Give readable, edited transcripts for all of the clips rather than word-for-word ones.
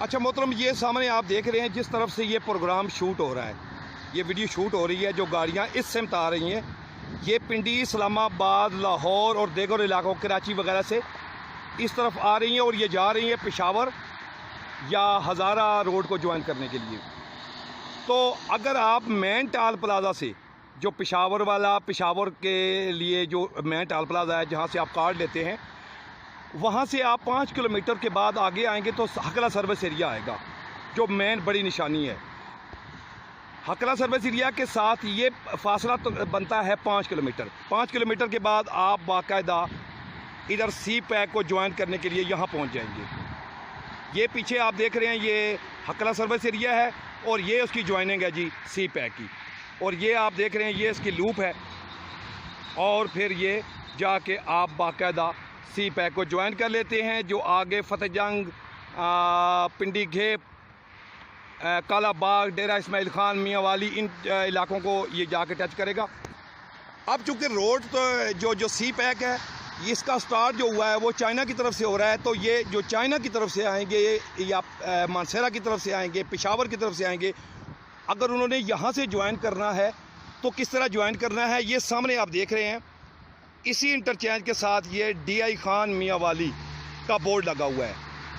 अच्छा मोहतरम, ये सामने आप देख रहे हैं जिस तरफ से ये प्रोग्राम शूट हो रहा है, ये वीडियो शूट हो रही है, जो गाड़ियाँ इस सिमत आ रही हैं, ये पिंडी, इस्लामाबाद, लाहौर और दीगर इलाकों, कराची वगैरह से इस तरफ आ रही हैं और ये जा रही हैं पेशावर या हज़ारा रोड को ज्वाइन करने के लिए। तो अगर आप मेन टाल प्लाज़ा से, जो पेशावर वाला, पेशावर के लिए जो मेन टाल प्लाज़ा है जहाँ से आप कार्ड लेते हैं, वहाँ से आप 5 किलोमीटर के बाद आगे आएंगे तो हकला सर्विस एरिया आएगा, जो मेन बड़ी निशानी है। हकला सर्विस एरिया के साथ ये फासला तो बनता है 5 किलोमीटर। 5 किलोमीटर के बाद आप बाकायदा इधर सी पैक को ज्वाइन करने के लिए यहाँ पहुँच जाएंगे। ये पीछे आप देख रहे हैं, ये हकला सर्विस एरिया है और ये उसकी ज्वाइनिंग है जी सी पैक की। और ये आप देख रहे हैं, ये इसकी लूप है और फिर ये जाके आप बाकायदा सी पैक को ज्वाइन कर लेते हैं, जो आगे फतेहजंग, पिंडी घेप, काला बाग, डेरा इस्माइल खान, मियाँ वाली, इन इलाकों को ये जाके टच करेगा। अब चूँकि रोड तो जो सी पैक है, इसका स्टार्ट जो हुआ है वो चाइना की तरफ से हो रहा है। तो ये जो चाइना की तरफ से आएंगे या मानसेरा की तरफ से आएंगे, पेशावर की तरफ से आएंगे, अगर उन्होंने यहाँ से ज्वाइन करना है तो किस तरह ज्वाइन करना है, ये सामने आप देख रहे हैं। इसी इंटरचेंज के साथ ये DI खान मियाँ वाली का बोर्ड लगा हुआ है।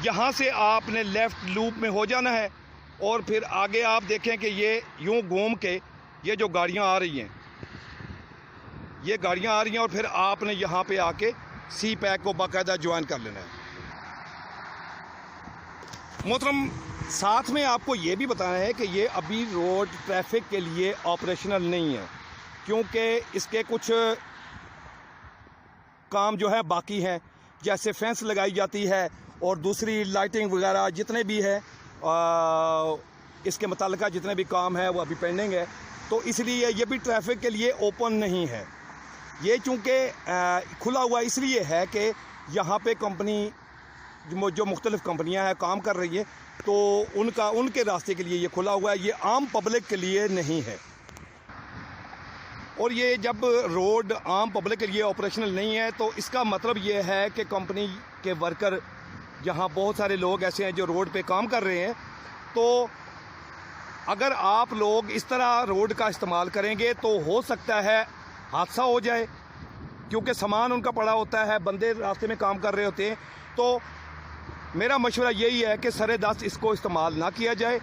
यहाँ से आपने लेफ़्ट लूप में हो जाना है और फिर आगे आप देखें कि ये यूं घूम के ये जो गाड़ियाँ आ रही हैं, ये गाड़ियाँ आ रही हैं और फिर आपने यहाँ पे आके सी पैक को बाकायदा ज्वाइन कर लेना है। मोहतरम, साथ में आपको ये भी बताना है कि ये अभी रोड ट्रैफिक के लिए ऑपरेशनल नहीं है, क्योंकि इसके कुछ काम जो है बाकी हैं, जैसे फेंस लगाई जाती है और दूसरी लाइटिंग वगैरह जितने भी है इसके मुताल्लिक़ जितने भी काम है वो अभी पेंडिंग है। तो इसलिए ये भी ट्रैफिक के लिए ओपन नहीं है। ये चूँकि खुला हुआ इसलिए है कि यहाँ पे कंपनी जो मुख्तलिफ़ कंपनियाँ हैं काम कर रही है, तो उनके रास्ते के लिए ये खुला हुआ है, ये आम पब्लिक के लिए नहीं है। और ये जब रोड आम पब्लिक के लिए ऑपरेशनल नहीं है तो इसका मतलब ये है कि कंपनी के वर्कर, यहाँ बहुत सारे लोग ऐसे हैं जो रोड पे काम कर रहे हैं, तो अगर आप लोग इस तरह रोड का इस्तेमाल करेंगे तो हो सकता है हादसा हो जाए, क्योंकि सामान उनका पड़ा होता है, बंदे रास्ते में काम कर रहे होते हैं। तो मेरा मशवरा यही है कि सरे-दस्त इसको इस्तेमाल ना किया जाए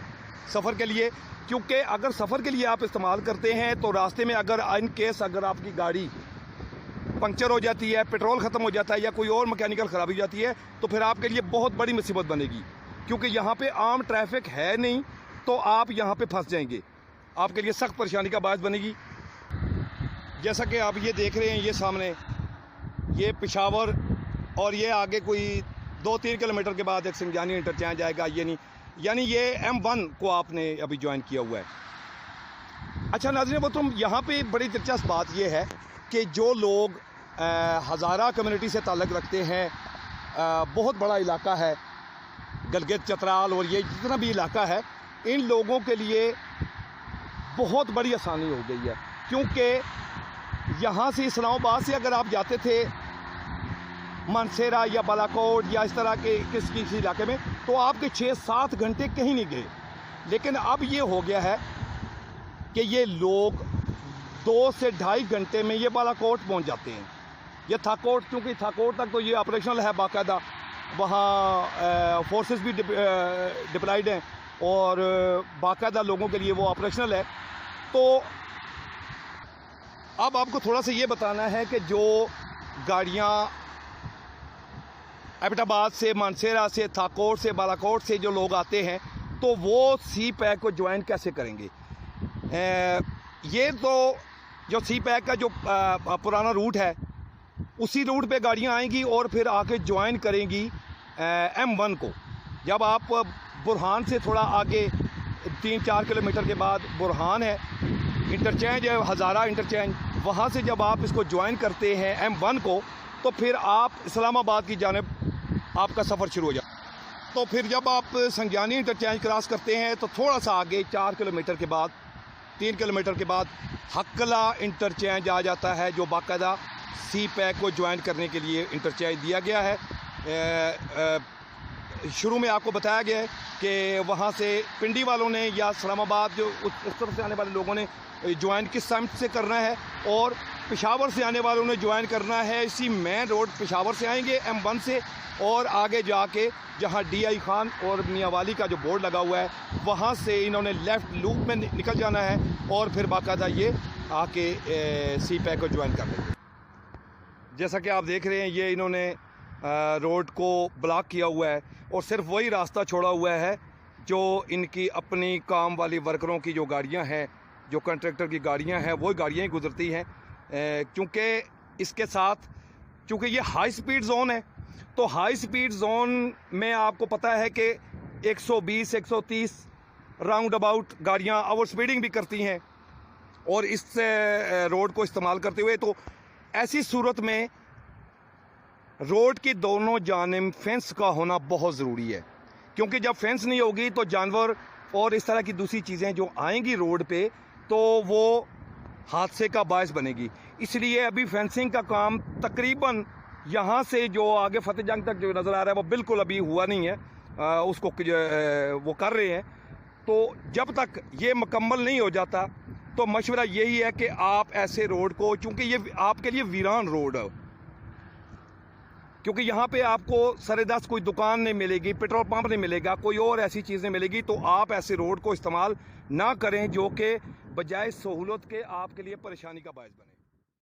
सफ़र के लिए, क्योंकि अगर सफ़र के लिए आप इस्तेमाल करते हैं तो रास्ते में अगर इन केस अगर आपकी गाड़ी पंक्चर हो जाती है, पेट्रोल ख़त्म हो जाता है या कोई और मैकेनिकल ख़राबी हो जाती है, तो फिर आपके लिए बहुत बड़ी मुसीबत बनेगी, क्योंकि यहाँ पे आम ट्रैफिक है नहीं, तो आप यहाँ पे फंस जाएंगे, आपके लिए सख्त परेशानी का बायस बनेगी। जैसा कि आप ये देख रहे हैं, ये सामने ये पेशावर और ये आगे कोई 2-3 किलोमीटर के बाद एक संजानी इंटरचेंज आएगा, यानी ये M1 को आपने अभी ज्वाइन किया हुआ है। अच्छा नाज़रीन, वो तुम यहाँ पे बड़ी दिलचस्प बात ये है कि जो लोग हज़ारा कम्युनिटी से ताल्लुक़ रखते हैं, बहुत बड़ा इलाका है गलगित, चतराल और ये जितना भी इलाका है, इन लोगों के लिए बहुत बड़ी आसानी हो गई है, क्योंकि यहाँ से इस्लामाबाद से अगर आप जाते थे मानसेरा या बालाकोट या इस तरह के किसी इलाके में, तो आपके 6-7 घंटे कहीं नहीं गए। लेकिन अब ये हो गया है कि ये लोग 2 से 2.5 घंटे में ये बालाकोट पहुंच जाते हैं। ये थाकोट, क्योंकि थाकोट तक तो ये ऑपरेशनल है बाकायदा, वहाँ फोर्सेस भी डिप्लॉयड हैं और बाकायदा लोगों के लिए वो ऑपरेशनल है। तो अब आपको थोड़ा सा ये बताना है कि जो गाड़ियाँ एबटाबाद से, मानसेरा से, थाकोट से, बालाकोट से जो लोग आते हैं, तो वो सी पैक को ज्वाइन कैसे करेंगे। ये तो जो सी पैक का जो पुराना रूट है, उसी रूट पे गाड़ियाँ आएंगी और फिर आके ज्वाइन करेंगी M1 को। जब आप बुरहान से थोड़ा आगे 3-4 किलोमीटर के बाद बुरहान है, इंटरचेंज है हज़ारा इंटरचेंज, वहाँ से जब आप इसको ज्वाइन करते हैं M1 को, तो फिर आप इस्लामाबाद की जानिब आपका सफ़र शुरू हो जाए। तो फिर जब आप संजानी इंटरचेंज क्रॉस करते हैं तो थोड़ा सा आगे 4 किलोमीटर के बाद, 3 किलोमीटर के बाद हकला इंटरचेंज आ जाता है, जो बाकायदा सी पैक को ज्वाइन करने के लिए इंटरचेंज दिया गया है। शुरू में आपको बताया गया है कि वहाँ से पिंडी वालों ने या इस्लामाबाद जो उस तरफ से आने वाले लोगों ने ज्वाइन किस साइड से करना है, और पेशावर से आने वालों ने ज्वाइन करना है इसी मेन रोड पेशावर से आएंगे M1 से, और आगे जाके जहाँ DI खान और मियाँ वाली का जो बोर्ड लगा हुआ है वहाँ से इन्होंने लेफ़्ट लूप में निकल जाना है और फिर बाकायदा ये आके CPAC को ज्वाइन कर लेंगे। जैसा कि आप देख रहे हैं ये इन्होंने रोड को ब्लॉक किया हुआ है और सिर्फ वही रास्ता छोड़ा हुआ है जो इनकी अपनी काम वाली वर्करों की जो गाड़ियां हैं, जो कॉन्ट्रैक्टर की गाड़ियां हैं, वो गाड़ियां ही गुजरती हैं। क्योंकि इसके साथ चूँकि ये हाई स्पीड जोन है, तो हाई स्पीड जोन में आपको पता है कि 120 130 राउंड अबाउट गाड़ियाँ ओवर स्पीडिंग भी करती हैं और इस रोड को इस्तेमाल करते हुए, तो ऐसी सूरत में रोड की दोनों जानिब फेंस का होना बहुत ज़रूरी है। क्योंकि जब फेंस नहीं होगी तो जानवर और इस तरह की दूसरी चीज़ें जो आएंगी रोड पे तो वो हादसे का बायस बनेगी। इसलिए अभी फेंसिंग का काम तकरीबन यहाँ से जो आगे फतेहजंग तक जो नज़र आ रहा है वो बिल्कुल अभी हुआ नहीं है, उसको वो कर रहे हैं। तो जब तक ये मुकम्मल नहीं हो जाता तो मशवरा यही है कि आप ऐसे रोड को, चूँकि ये आपके लिए वीरान रोड है, क्योंकि यहाँ पे आपको सरेदस्त कोई दुकान नहीं मिलेगी, पेट्रोल पंप नहीं मिलेगा, कोई और ऐसी चीज़ नहीं मिलेगी, तो आप ऐसे रोड को इस्तेमाल ना करें जो कि बजाय सहूलत के आपके लिए परेशानी का बायस बने।